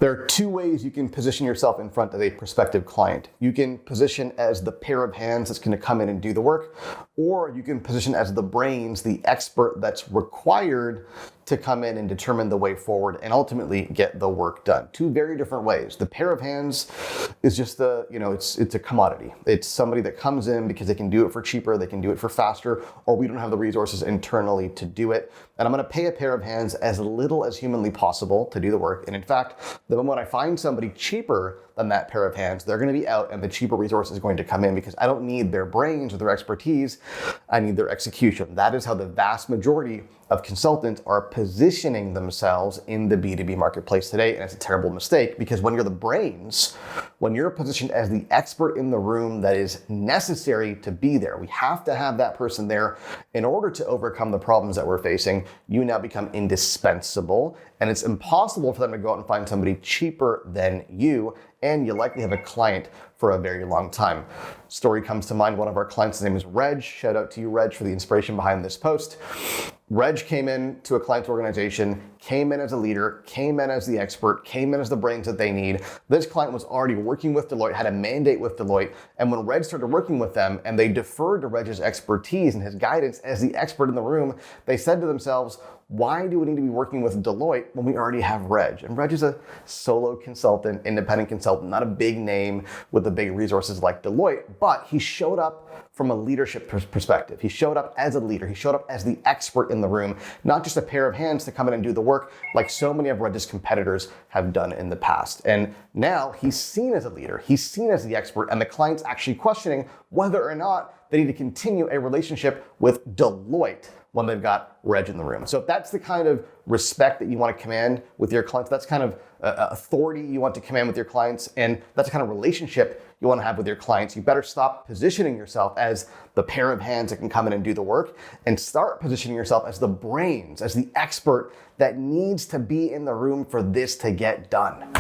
There are two ways you can position yourself in front of a prospective client. You can position as the pair of hands that's going to come in and do the work, or you can position as the brains, the expert that's required to come in and determine the way forward and ultimately get the work done. Two very different ways. The pair of hands is just it's a commodity. It's somebody that comes in because they can do it for cheaper, they can do it for faster, or we don't have the resources internally to do it. And I'm going to pay a pair of hands as little as humanly possible to do the work. And in fact, the moment I find somebody cheaper than that pair of hands, they're going to be out and the cheaper resource is going to come in because I don't need their brains or their expertise. I need their execution. That is how the vast majority of consultants are positioning themselves in the B2B marketplace today. And it's a terrible mistake because when you're the brains, when you're positioned as the expert in the room that is necessary to be there, we have to have that person there in order to overcome the problems that we're facing. You now become indispensable, and it's impossible for them to go out and find somebody cheaper than you, and you likely have a client for a very long time. Story comes to mind, one of our clients, his name is Reg. Shout out to you, Reg, for the inspiration behind this post. Reg came in to a client's organization, came in as a leader, came in as the expert, came in as the brains that they need. This client was already working with Deloitte, had a mandate with Deloitte, and when Reg started working with them and they deferred to Reg's expertise and his guidance as the expert in the room, they said to themselves, why do we need to be working with Deloitte when we already have Reg? And Reg is a solo consultant, independent consultant, not a big name with the big resources like Deloitte, but he showed up from a leadership perspective. He showed up as a leader. He showed up as the expert in the room, not just a pair of hands to come in and do the work like so many of Reg's competitors have done in the past. And now he's seen as a leader. He's seen as the expert, and the client's actually questioning whether or not they need to continue a relationship with Deloitte when they've got Reg in the room. So if that's the kind of respect that you want to command with your clients, that's kind of authority you want to command with your clients, and that's the kind of relationship you want to have with your clients, you better stop positioning yourself as the pair of hands that can come in and do the work and start positioning yourself as the brains, as the expert that needs to be in the room for this to get done.